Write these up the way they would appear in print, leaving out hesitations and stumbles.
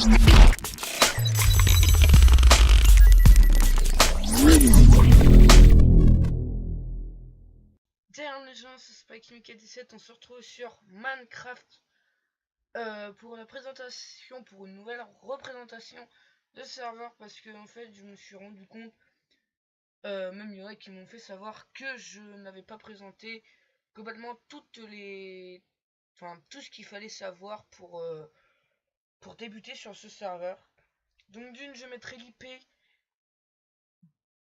Salut les gens, c'est SpikeMika17, on se retrouve sur Minecraft pour la présentation, pour une nouvelle représentation de serveur, parce que en fait je me suis rendu compte, même il y en a qui m'ont fait savoir que je n'avais pas présenté globalement toutes les, enfin tout ce qu'il fallait savoir pour débuter sur ce serveur. Donc d'une, je mettrai l'IP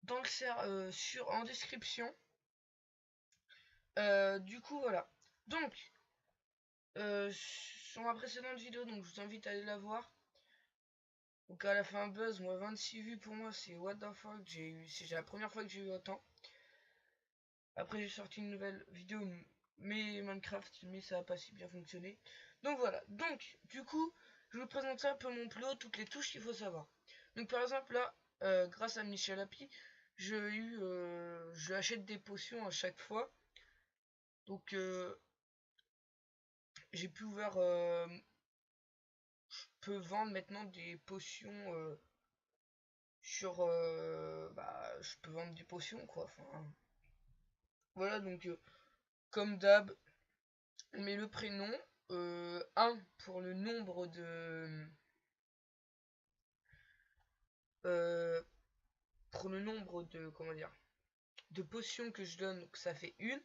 dans le en description. Du coup voilà. Donc sur ma précédente vidéo, donc je vous invite à aller la voir. Donc elle a fait un buzz, moi 26 vues pour moi, c'est what the fuck, c'est la première fois que j'ai eu autant. Après j'ai sorti une nouvelle vidéo, mais Minecraft, mais ça a pas si bien fonctionné. Donc voilà, donc du coup, je vais vous présenter un peu mon plot, toutes les touches qu'il faut savoir. Donc par exemple là, grâce à Michel Happy, je achète des potions à chaque fois. Donc j'ai pu ouvrir, je peux vendre maintenant des potions je peux vendre des potions quoi. Enfin, voilà donc comme d'hab, on met le prénom, 1 pour le nombre euh, comment dire, de potions que je donne, donc ça fait une.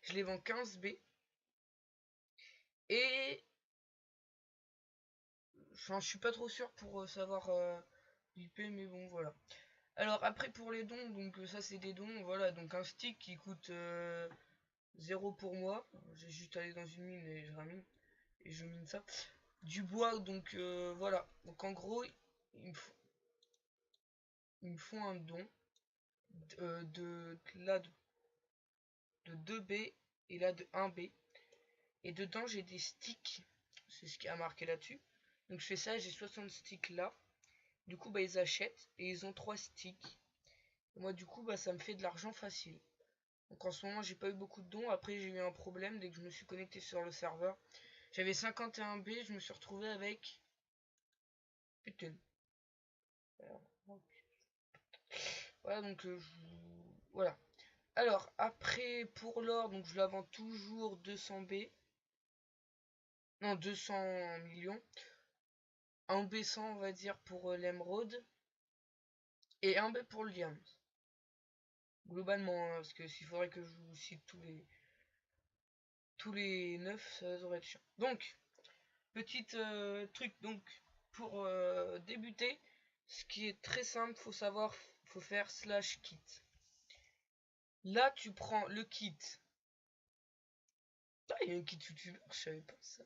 Je les vends 15 B. Et enfin, je suis pas trop sûr pour savoir l'IP, mais bon voilà. Alors après pour les dons, donc ça c'est des dons, voilà, donc un stick qui coûte 0 pour moi. J'ai juste allé dans une mine et je ramine et je mine ça. Du bois, donc voilà. Donc en gros, ils me font un don là de 2 B et là de 1 B. Et dedans j'ai des sticks. C'est ce qui a marqué là-dessus. Donc je fais ça, j'ai 60 sticks là. Du coup bah ils achètent et ils ont 3 sticks. Et moi du coup bah ça me fait de l'argent facile. Donc en ce moment j'ai pas eu beaucoup de dons. Après j'ai eu un problème dès que je me suis connecté sur le serveur. J'avais 51 B, je me suis retrouvé avec... Putain. Voilà donc voilà. Alors après pour l'or, donc je la vends toujours 200 B. Non, 200 millions. Un B 100 on va dire pour l'émeraude. Et un B pour le diamant. Globalement, hein, parce que s'il faudrait que je vous cite tous les 9, ça devrait être chiant. Donc, petit truc donc pour débuter, ce qui est très simple, faut faire slash kit. Là, tu prends le kit. Ah, il y a un kit youtubeur, je savais pas ça.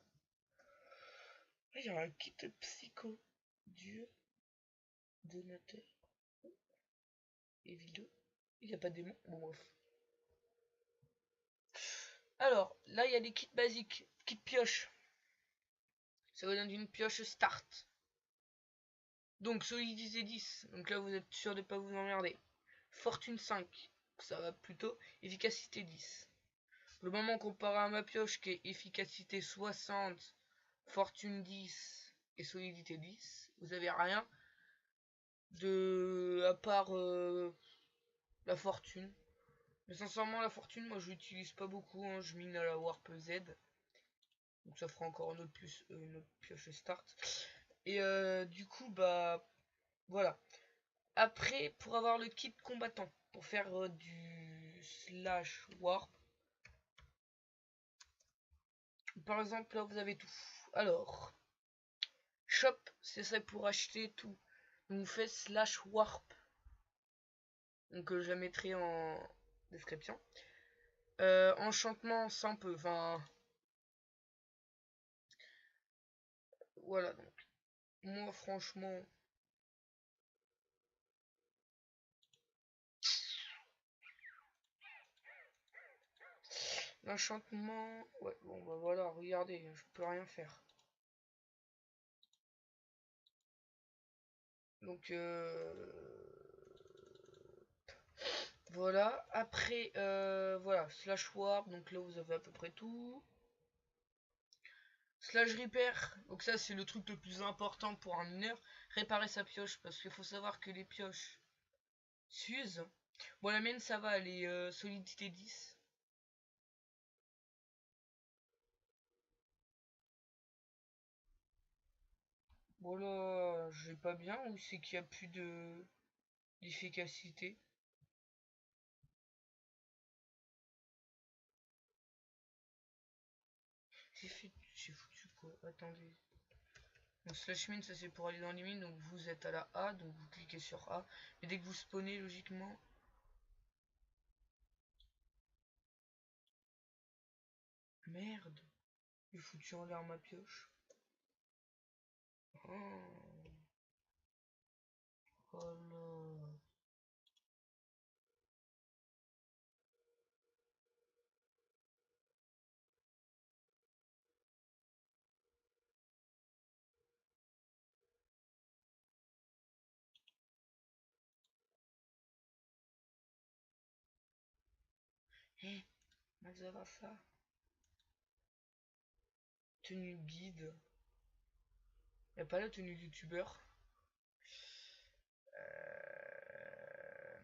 Ah, il y a un kit psycho, dieu, donateur, et vidéo. Il n'y a pas de démon. Bon, bref. Alors, là, il y a des kits basiques. Kit pioche. Ça vous donne une pioche start. Donc, solidité 10. Donc là, vous êtes sûr de ne pas vous emmerder. Fortune 5. Ça va plutôt. Efficacité 10. Le moment comparé à ma pioche qui est efficacité 60, fortune 10 et solidité 10, vous avez rien à part la fortune. Mais sincèrement la fortune moi je l'utilise pas beaucoup, hein. Je mine à la Warp Z. Donc ça fera encore une autre pioche start. Et du coup bah voilà. Après pour avoir le kit combattant, pour faire du slash warp. Par exemple là vous avez tout. Alors shop, c'est ça pour acheter tout. Donc vous faites slash warp. Donc je la mettrai en description. Enchantement simple, enfin voilà donc. Moi franchement. L'enchantement. Ouais, bon bah voilà, regardez, je peux rien faire. Donc voilà. Après voilà, slash warp, donc là vous avez à peu près tout. Slash repair, donc ça c'est le truc le plus important pour un mineur, réparer sa pioche, parce qu'il faut savoir que les pioches s'usent. Bon, la mienne ça va, elle est solidité 10. Bon là, j'ai pas bien, ou c'est qu'il y a plus de d'efficacité. J'ai foutu quoi? Attendez. Donc slash min ça c'est pour aller dans les mines, donc vous êtes à la A, donc vous cliquez sur A. Et dès que vous spawnez logiquement. Merde, j'ai foutu en l'air ma pioche. Oh, oh là. Hé, mais ça va ça. Tenue guide. Y'a pas la tenue youtubeur.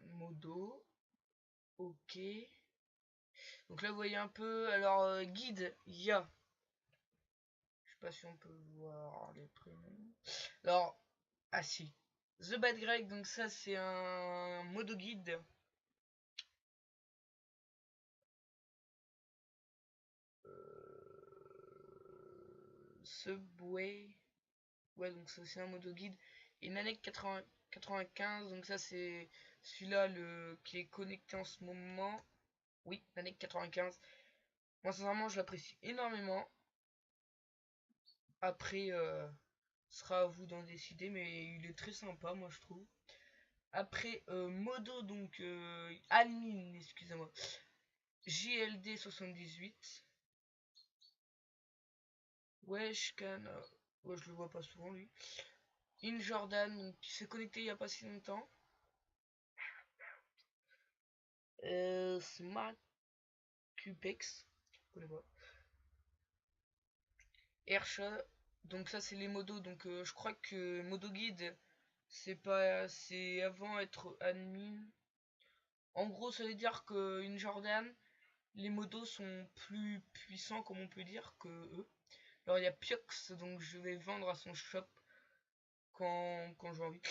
Modo. Ok. Donc là vous voyez un peu. Alors guide, il y a. Je sais pas si on peut voir les prénoms. Alors, ah si. The Bad Greg, donc ça c'est un modo guide. Subway. Ouais, donc c'est aussi un modo guide. Et Nanek 95, donc ça c'est celui-là qui est connecté en ce moment. Oui, Nanek 95. Moi sincèrement je l'apprécie énormément. Après, ce sera à vous d'en décider, mais il est très sympa moi je trouve. Après, modo, donc admin, excusez-moi. JLD 78. Wesh, can. Ouais, je le vois pas souvent lui. In Jordan, donc, qui s'est connecté il y a pas si longtemps. Smart Cupex, je connais pas. Airshot, donc ça c'est les modos, donc je crois que modo guide c'est pas, c'est avant être admin. En gros ça veut dire que une Jordan, les modos sont plus puissants comme on peut dire que eux. Alors il y a Piox, donc je vais vendre à son shop quand j'ai envie.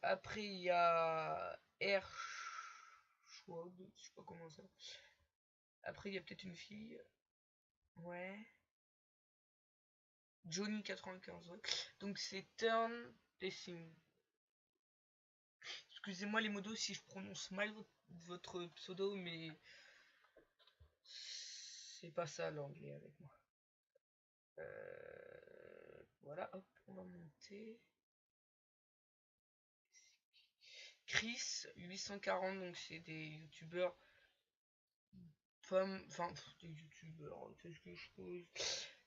Après il y a Air Schwab, je sais pas comment ça. Après il y a peut-être une fille. Ouais. Johnny 95, ouais. Donc c'est Turn Racing. Excusez-moi les modos si je prononce mal votre pseudo, mais c'est pas ça l'anglais avec moi. Voilà, hop, on va monter. Chris 840, donc c'est des youtubeurs. Enfin, des youtubeurs, qu'est-ce que je pose?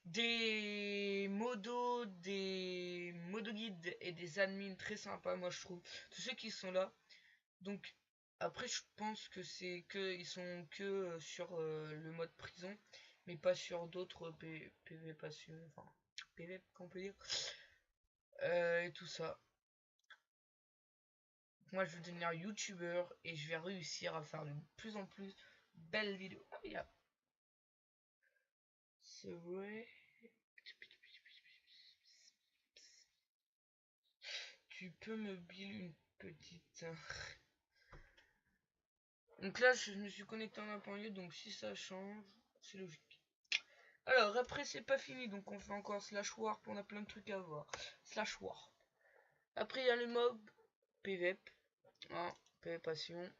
Des modos guides et des admins très sympas, moi je trouve. Tous ceux qui sont là. Donc après je pense que c'est que ils sont que sur le mode prison, mais pas sur d'autres PV passion, enfin PV qu'on peut dire. Et tout ça. Moi je veux devenir youtubeur et je vais réussir à faire de plus en plus belles vidéos. Ah, yeah. C'est vrai. Tu peux me build une petite. Donc là je me suis connecté en un point lieu, donc si ça change, c'est logique. Alors après c'est pas fini, donc on fait encore slash warp, on a plein de trucs à voir. Slash warp. Après il y a le mob PvP. Hein, PvP passion.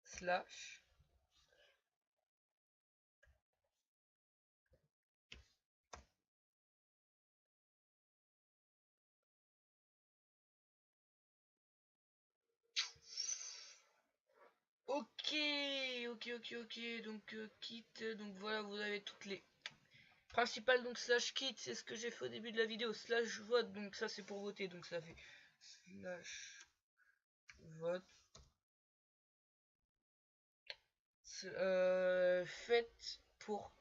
Slash. Ok, ok, donc kit, donc voilà, vous avez toutes les principal, donc slash kit, c'est ce que j'ai fait au début de la vidéo, slash vote, donc ça c'est pour voter, donc ça fait slash vote. Faites pour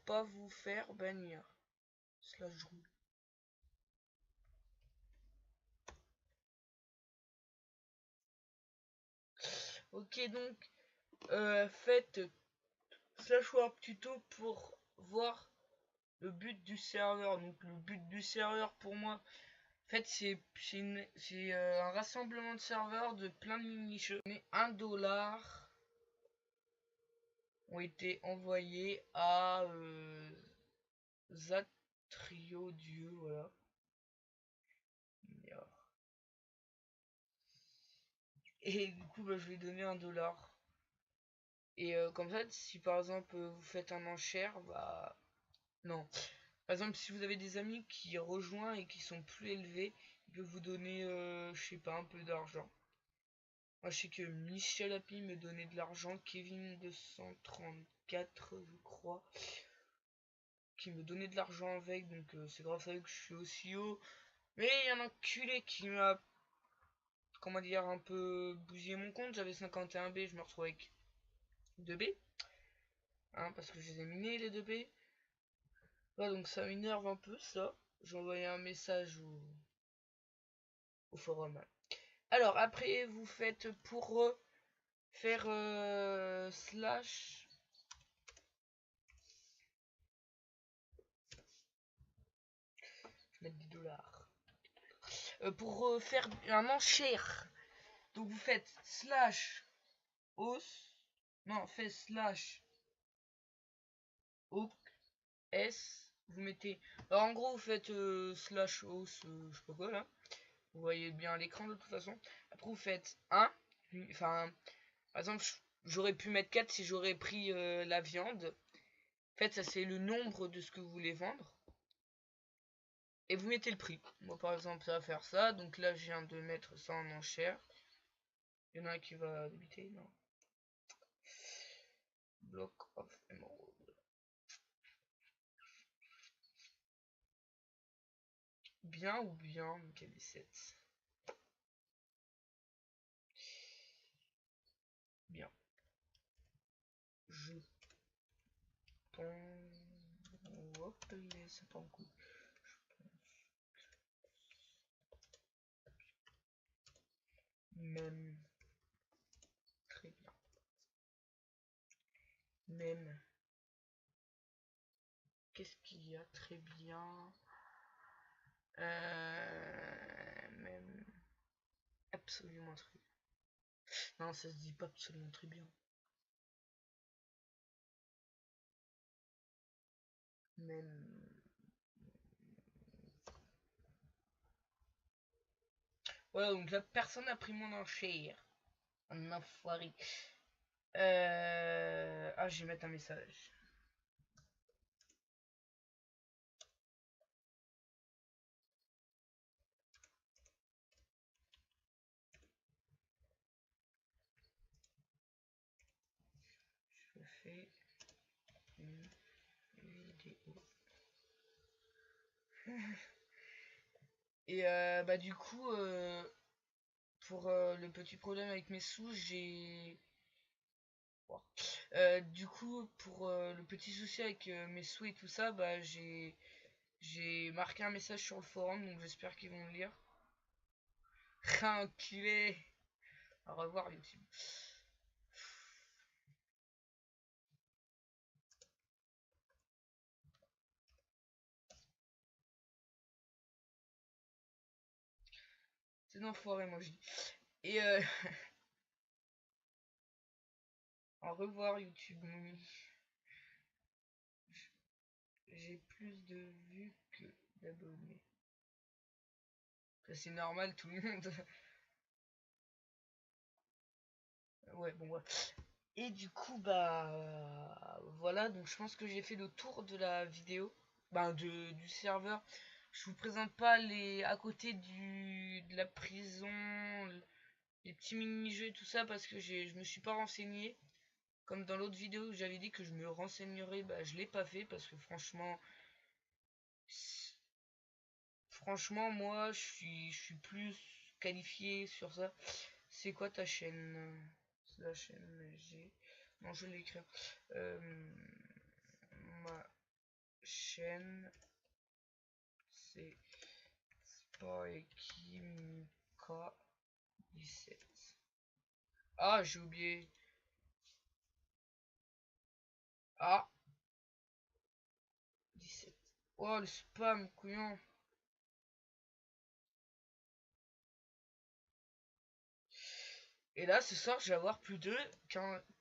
pas vous faire bannir. Slash roule. Ok, donc faites slash warp tuto pour voir le but du serveur. Donc le but du serveur pour moi, en fait c'est un rassemblement de serveurs de plein de mini-jeux. Mais $1 ont été envoyés à Zatrio Dieu, voilà. Et du coup bah, je vais donner $1. Et comme ça, si par exemple vous faites un enchère, bah non. Par exemple, si vous avez des amis qui rejoignent et qui sont plus élevés, ils peuvent vous donner, je sais pas, un peu d'argent. Moi, je sais que Michel Happy me donnait de l'argent, Kevin 234, je crois, qui me donnait de l'argent avec, donc c'est grâce à eux que je suis aussi haut. Mais il y a un enculé qui m'a, comment dire, un peu bousillé mon compte. J'avais 51 B, je me retrouve avec 2 B, hein, parce que je les ai minés les 2 B. Ouais, donc ça m'énerve un peu ça. J'ai envoyé un message au forum. Alors après vous faites pour faire slash. Je vais mettre $10. Pour faire un enchère. Donc vous faites slash os. Non, fait slash oak s. Vous mettez. Alors en gros vous faites slash os, je sais pas quoi là. Vous voyez bien l'écran de toute façon. Après vous faites 1. Enfin, par exemple, j'aurais pu mettre 4 si j'aurais pris la viande. En fait, ça c'est le nombre de ce que vous voulez vendre. Et vous mettez le prix. Moi par exemple, ça va faire ça. Donc là, je viens de mettre ça en enchère. Il y en a un qui va débiter, non. Block of Emerald. Bien ou bien, MK17. Bien. Je pense. Hop, c'est pas en coup. Même. Très bien. Même. Qu'est-ce qu'il y a très bien? Même. Absolument très bien. Non, ça se dit pas absolument très bien. Même. Voilà, donc là, personne n'a pris mon enchère. Un enfoiré. Ah, je vais mettre un message. Je fais une vidéo. Et bah du coup, pour le petit problème avec mes sous, j'ai... du coup, pour le petit souci avec mes sous et tout ça, bah j'ai marqué un message sur le forum, donc j'espère qu'ils vont le lire. Enculé. Au revoir YouTube. C'est un enfoiré, moi je dis. Et au revoir YouTube. J'ai plus de vues que d'abonnés. Ça c'est normal, tout le monde. Ouais, bon, ouais. Et du coup, bah voilà, donc je pense que j'ai fait le tour de la vidéo, du serveur. Je vous présente pas les à côté de la prison, les petits mini-jeux et tout ça parce que je me suis pas renseigné. Comme dans l'autre vidéo où j'avais dit que je me renseignerais, bah je l'ai pas fait parce que franchement moi je suis plus qualifié sur ça. C'est quoi ta chaîne? La chaîne G. Non, je vais l'écrire. Ma chaîne c'est Spikimika 17. Ah, j'ai oublié. Ah, 17. Oh, le spam, couillon. Et là, ce soir, je vais avoir plus de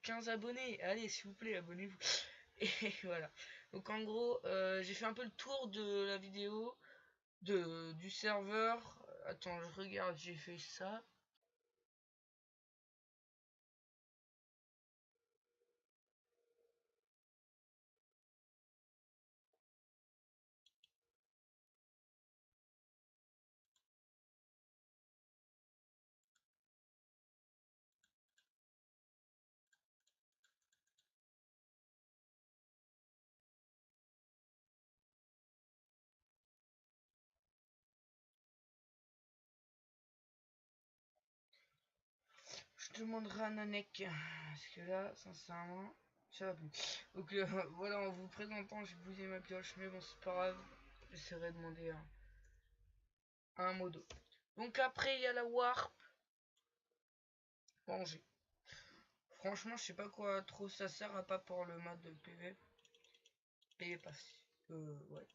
15 abonnés. Allez, s'il vous plaît, abonnez-vous. Et voilà. Donc, en gros, j'ai fait un peu le tour de la vidéo, du serveur. Attends, je regarde, j'ai fait ça. Je demanderai à Nanek. Parce que là, sincèrement, ça va plus. Donc voilà, en vous présentant, j'ai bousillé ma pioche. Mais bon, c'est pas grave. J'essaierai de demander un modo. Donc après, il y a la Warp. Manger. Franchement, je sais pas quoi trop ça sert à pas pour le mode de PV. Et pas si. Ouais.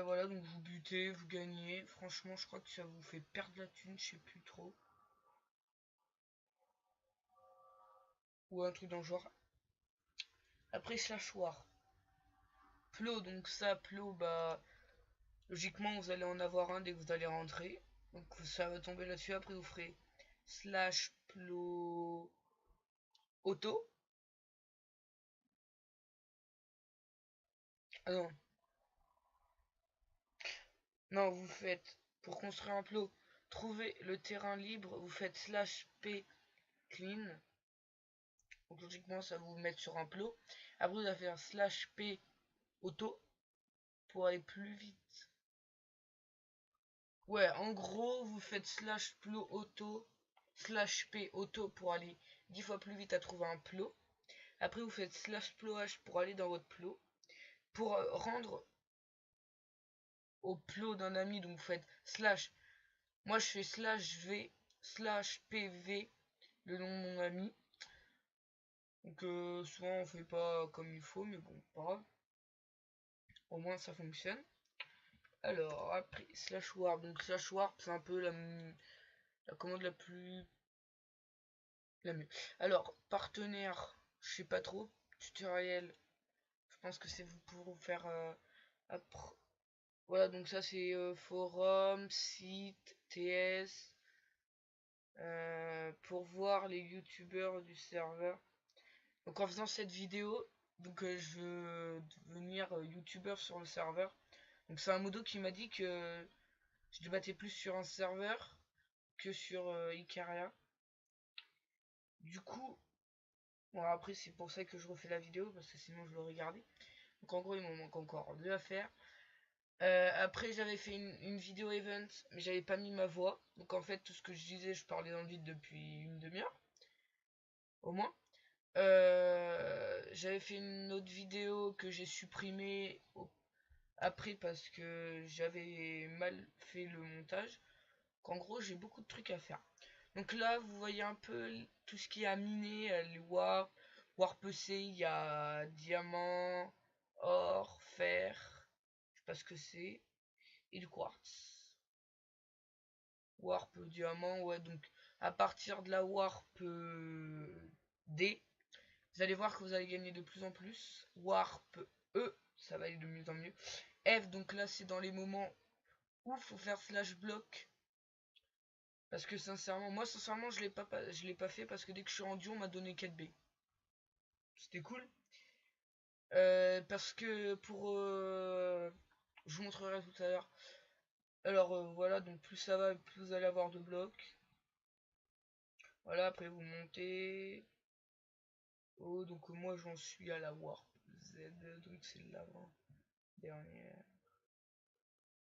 Voilà, donc vous butez, vous gagnez. Franchement, je crois que ça vous fait perdre la thune, je sais plus trop. Ou un truc dans le genre. Après, slash war. Plo, donc ça, Plo, bah. Logiquement, vous allez en avoir un dès que vous allez rentrer. Donc ça va tomber là-dessus. Après, vous ferez slash Plo auto. Ah non. Non, vous faites. Pour construire un Plo, trouver le terrain libre, vous faites slash P clean. Donc logiquement, ça va vous mettre sur un plot. Après, vous allez faire slash P auto pour aller plus vite. Ouais, en gros, vous faites slash plot auto, slash P auto pour aller 10 fois plus vite à trouver un plot. Après, vous faites slash plot H pour aller dans votre plot. Pour rendre au plot d'un ami, donc vous faites slash. Moi, je fais slash V, slash PV, le nom de mon ami. Donc souvent, on fait pas comme il faut, mais bon, pas grave. Au moins, ça fonctionne. Alors, après, slash warp. Donc, slash warp, c'est un peu la commande la mieux. Alors, partenaire, je sais pas trop. Tutoriel, je pense que c'est vous pour vous faire. Voilà, donc ça c'est forum, site, TS. Pour voir les youtubeurs du serveur. Donc, en faisant cette vidéo, donc je veux devenir youtubeur sur le serveur. Donc, c'est un modo qui m'a dit que je débattais plus sur un serveur que sur Icaria. Du coup, bon après c'est pour ça que je refais la vidéo parce que sinon je l'aurais gardé. Donc en gros il m'en manque encore deux à faire. Après j'avais fait une vidéo event mais j'avais pas mis ma voix. Donc en fait tout ce que je disais je parlais dans le vide depuis une demi-heure au moins. J'avais fait une autre vidéo que j'ai supprimée après parce que j'avais mal fait le montage. Donc en gros j'ai beaucoup de trucs à faire. Donc là, vous voyez un peu tout ce qui est à miner, les warp, warp EC, il y a diamant, or, fer, je sais pas ce que c'est, et du quartz. Warp, diamant, ouais, donc à partir de la warp D, vous allez voir que vous allez gagner de plus en plus. Warp E, ça va aller de mieux en mieux. F, donc là c'est dans les moments où il faut faire slash block. Parce que sincèrement, moi sincèrement je l'ai pas fait parce que dès que je suis rendu on m'a donné 4B. C'était cool. Parce que pour... je vous montrerai tout à l'heure. Alors voilà, donc plus ça va, plus vous allez avoir de blocs. Voilà, après vous montez. Oh, donc moi j'en suis à la Warp Z, donc c'est l'avant dernière.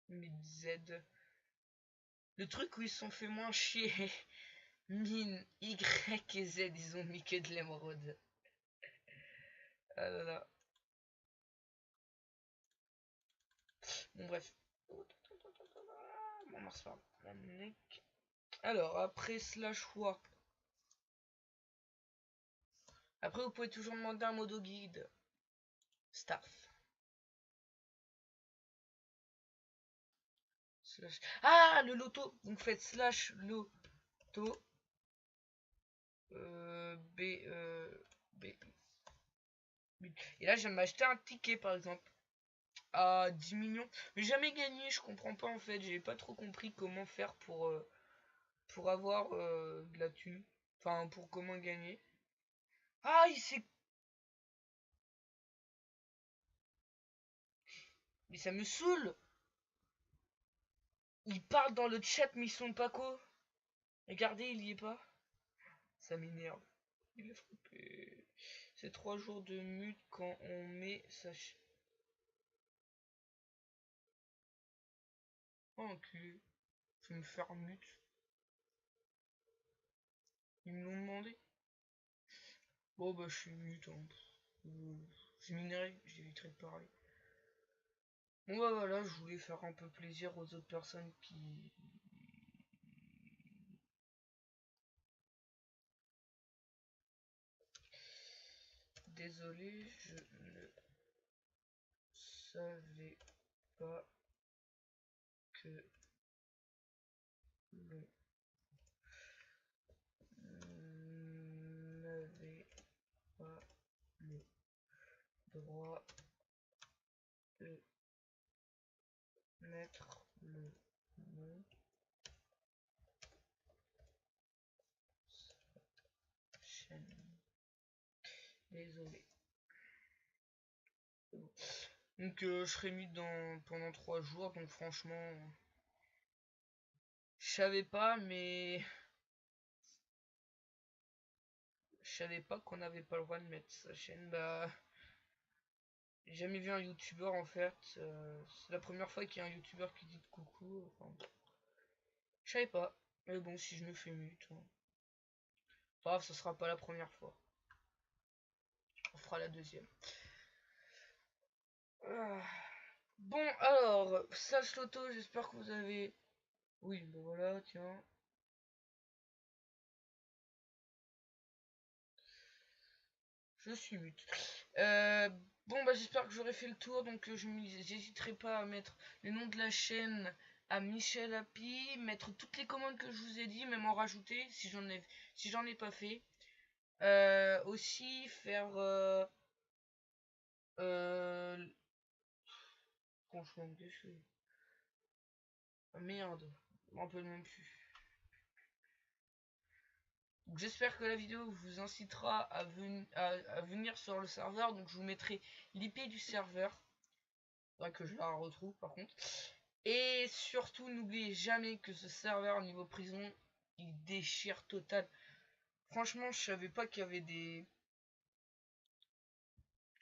Mid Z. Le truc où ils se sont fait moins chier. Mine, Y et Z, ils ont mis que de l'émeraude. Ah là là. Bon bref. Bon, c'est pas grave. Alors, après slash warp. Après, vous pouvez toujours demander un modo guide. Staff. Slash... Ah, le loto. Donc faites slash loto. B, B. Et là, je viens de m'acheter un ticket, par exemple. À 10 millions. Mais jamais gagné, je comprends pas en fait. J'ai pas trop compris comment faire pour avoir de la thune. Enfin, pour comment gagner. Ah, il s'est... Mais ça me saoule. Ils parlent dans le chat, mais ils sont pas quoi. Regardez, il y est pas. Ça m'énerve. Il est frappé. C'est 3 jours de mute quand on met sa... Oh, enculé. Je vais me faire mute. Ils me l'ont demandé. Bon, bah, je suis mute. Hein. Je minerai, j'éviterai de parler. Bon, bah, voilà, je voulais faire un peu plaisir aux autres personnes qui... Désolé, je ne savais pas que l'on n'avait pas le droit de mettre le nom chaîne. Désolé. Bon. Donc je serai mis pendant 3 jours, donc franchement, je savais pas, mais je savais pas qu'on n'avait pas le droit de mettre sa chaîne. Bah, j'ai jamais vu un youtubeur en fait. C'est la première fois qu'il y a un youtubeur qui dit coucou. Enfin, je savais pas. Mais bon, si je me fais mute, hein. Bref, ce sera pas la première fois. On fera la deuxième. Ah. Bon, alors, Slash Loto, j'espère que vous avez... Oui, ben voilà, tiens. Je suis mute. Bon, bah j'espère que j'aurai fait le tour, donc j'hésiterai pas à mettre le nom de la chaîne à Michel Happy, mettre toutes les commandes que je vous ai dit, même en rajouter si j'en ai pas fait. Aussi faire... franchement, qu'est-ce que... Ah, merde, je m'en rappelle même plus. J'espère que la vidéo vous incitera à venir sur le serveur. Donc je vous mettrai l'IP du serveur. Faudrait que je la retrouve par contre. Et surtout n'oubliez jamais que ce serveur niveau prison, il déchire total. Franchement, je savais pas qu'il y avait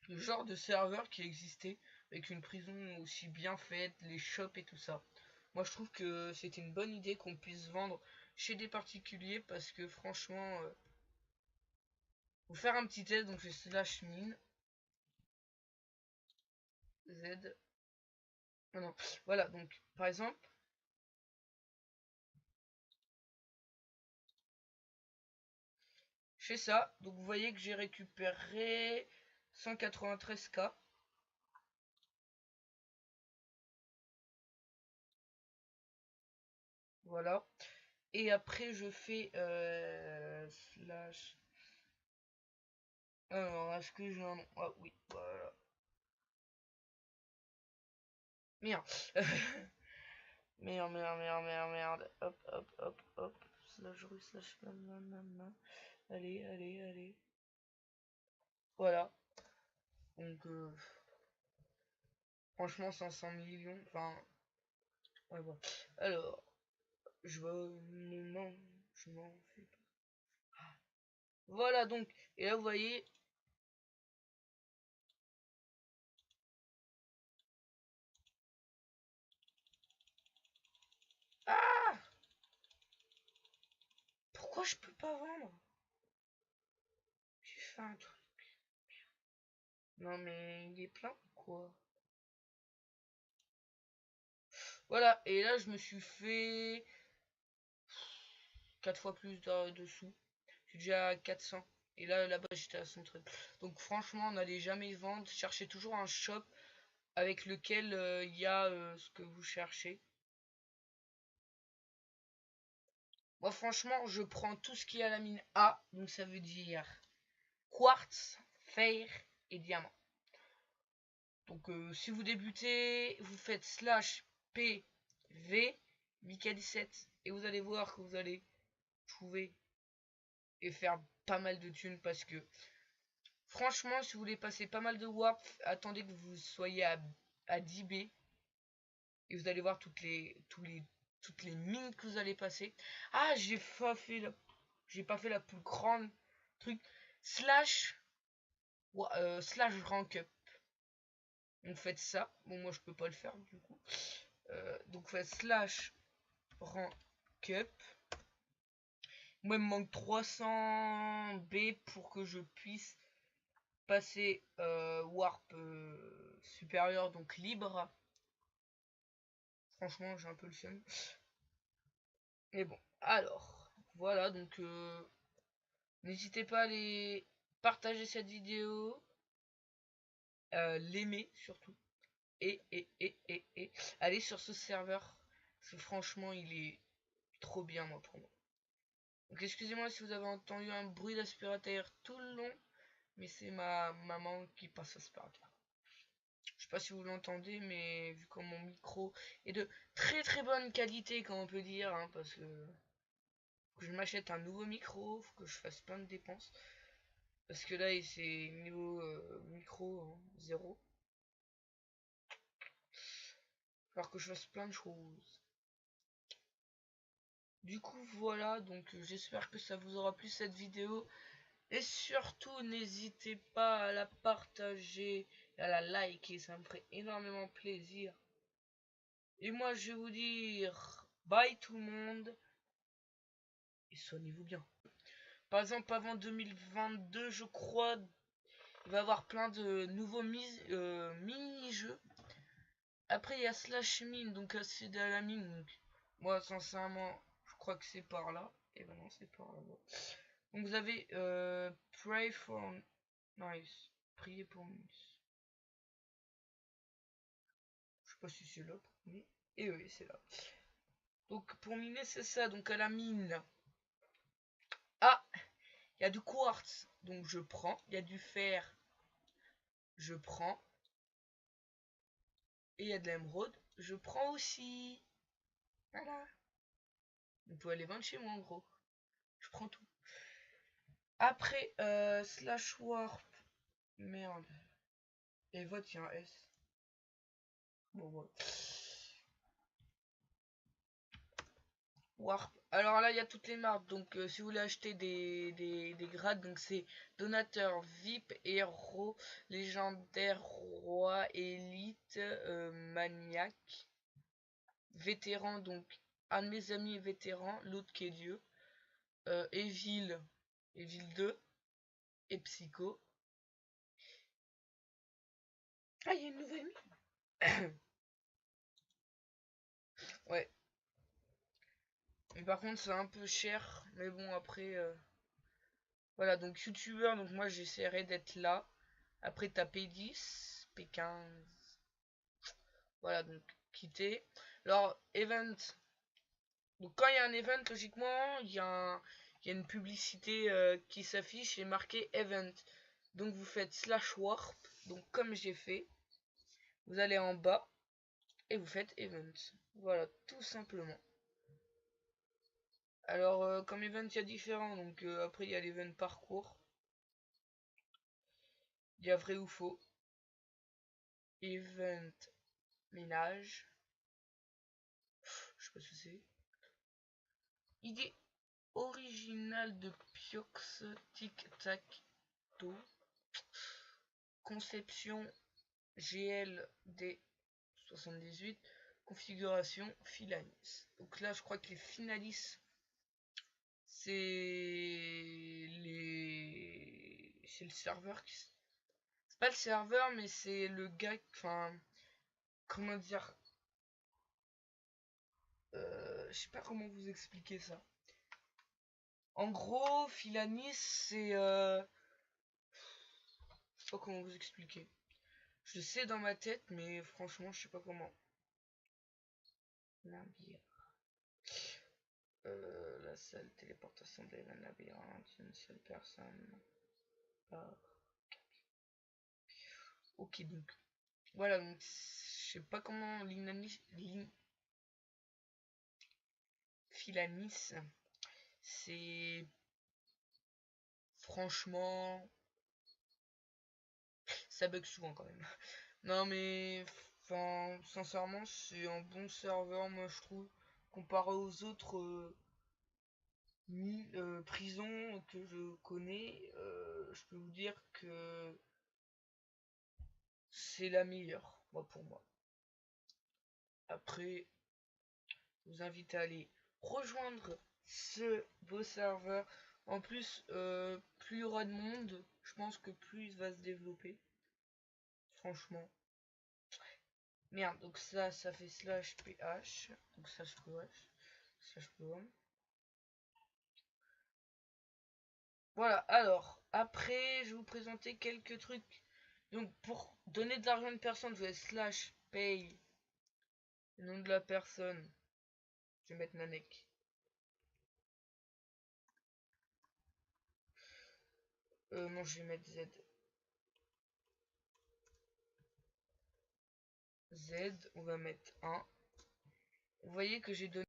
le genre de serveur qui existait avec une prison aussi bien faite, les shops et tout ça. Moi je trouve que c'était une bonne idée qu'on puisse vendre chez des particuliers parce que franchement... pour faire un petit test, donc je fais slash mine Z. Ah non, voilà, donc par exemple, je fais ça, donc vous voyez que j'ai récupéré 193K. Voilà. Et après je fais slash. Alors, est-ce que j'ai un nom? Ah oui, voilà. Merde. Merde, merde, merde, merde, merde. Hop, hop, hop, hop. Slash rue, slash nanana. Allez, allez, allez. Voilà. Donc, franchement, 500 millions. Enfin, ouais, voilà. Alors, je m'en fais pas. Voilà, donc, et là, vous voyez, Ah! Pourquoi je peux pas vendre? J'ai fait un truc. Non mais il est plein ou quoi? Voilà, et là je me suis fait 4 fois plus de sous. Je suis déjà à 400. Et là-bas j'étais à 113. Donc franchement, n'allez jamais vendre. Cherchez toujours un shop avec lequel il y a ce que vous cherchez. Moi franchement, je prends tout ce qui est à la mine A. Donc ça veut dire quartz, fer et diamant. Donc si vous débutez, vous faites slash PV Mika 17 et vous allez voir que vous allez trouver et faire pas mal de thunes parce que franchement, si vous voulez passer pas mal de warp, attendez que vous soyez à 10 B et vous allez voir toutes les mines que vous allez passer. Ah, j'ai pas fait la plus grande truc slash rank up. Donc faites ça. Bon, moi je peux pas le faire du coup. Donc faites slash rank up. Moi il me manque 300 B pour que je puisse passer warp supérieur, donc libre. Franchement j'ai un peu le seum. Mais bon, alors voilà, donc n'hésitez pas à aller partager cette vidéo, l'aimer surtout, et aller sur ce serveur, parce que franchement il est trop bien moi pour moi. Donc excusez-moi si vous avez entendu un bruit d'aspirateur tout le long, mais c'est ma maman qui passe l'aspirateur. Je sais pas si vous l'entendez, mais vu que mon micro est de très bonne qualité, comme on peut dire, hein, parce que faut que je m'achète un nouveau micro, faut que je fasse plein de dépenses. Parce que là, c'est niveau micro hein, 0. Alors que je fasse plein de choses. Du coup, voilà, donc j'espère que ça vous aura plu cette vidéo. Et surtout, n'hésitez pas à la partager, à la liker, ça me ferait énormément plaisir. Et moi, je vais vous dire bye tout le monde. Et soignez-vous bien. Par exemple, avant 2022, je crois, il va y avoir plein de nouveaux mini-jeux. Après, il y a Slash Mine, donc c'est de la mine. Donc, moi, sincèrement, je crois que c'est par là. Et ben non, c'est par là. Donc, vous avez Pray for Nice. Priez pour Nice. Je sais pas si c'est là pour miner. Et oui, c'est là. Donc, pour miner, c'est ça. Donc, à la mine. Ah, il y a du quartz. Donc, je prends. Il y a du fer. Je prends. Et il y a de l'émeraude. Je prends aussi. Voilà. Vous pouvez aller vendre chez moi en gros. Je prends tout. Après, slash warp. Merde. Et vote, il y a un S. Bon, voilà. Warp. Alors là, il y a toutes les marques. Donc, si vous voulez acheter des grades, donc c'est donateur, VIP, héros, légendaire, roi, élite, maniaque, vétéran. Donc, un de mes amis est vétéran, l'autre qui est Dieu. Evil 2 et Psycho. Ah, il y a une nouvelle mine. Ouais. Mais par contre, c'est un peu cher. Mais bon, après. Voilà, donc youtubeur. Donc moi, j'essaierai d'être là. Après, t'as P10, P15. Voilà, donc quitter. Alors, event. Donc quand il y a un event, logiquement, il y a une publicité qui s'affiche et marqué event. Donc vous faites slash warp. Donc comme j'ai fait, vous allez en bas et vous faites event. Voilà, tout simplement. Alors comme event, il y a différents. Donc après, il y a l'event parcours. Il y a vrai ou faux. Event ménage. Je sais pas ce que c'est. Idée originale de Piox Tic Tac Toe. Conception GLD 78. configuration Philanis. Donc là, je crois que les Finalis, c'est le serveur qui... C'est pas le serveur, mais c'est le gars... Enfin, comment dire... je sais pas comment vous expliquer ça. En gros, Philanis, c'est... je sais pas comment vous expliquer. Je sais dans ma tête, mais franchement, je sais pas comment. Navire. La seule téléportation de la labyrinthe, une seule personne. Ok, donc. Voilà, donc je sais pas comment Philanis, c'est franchement, ça bug souvent quand même. Non mais, enfin, sincèrement, c'est un bon serveur, moi je trouve, comparé aux autres prisons que je connais. Je peux vous dire que c'est la meilleure, moi pour moi. Après, je vous invite à aller rejoindre ce beau serveur. En plus, plus il y aura de monde, je pense que plus il va se développer. Franchement. Merde, donc ça fait slash ph. Donc slash ph. Slash ph. Voilà, alors, après, je vais vous présenter quelques trucs. Donc, pour donner de l'argent à une personne, je vais slash pay. Le nom de la personne. Je vais mettre Nanek. Non, je vais mettre Z. Z, on va mettre 1. Vous voyez que j'ai donné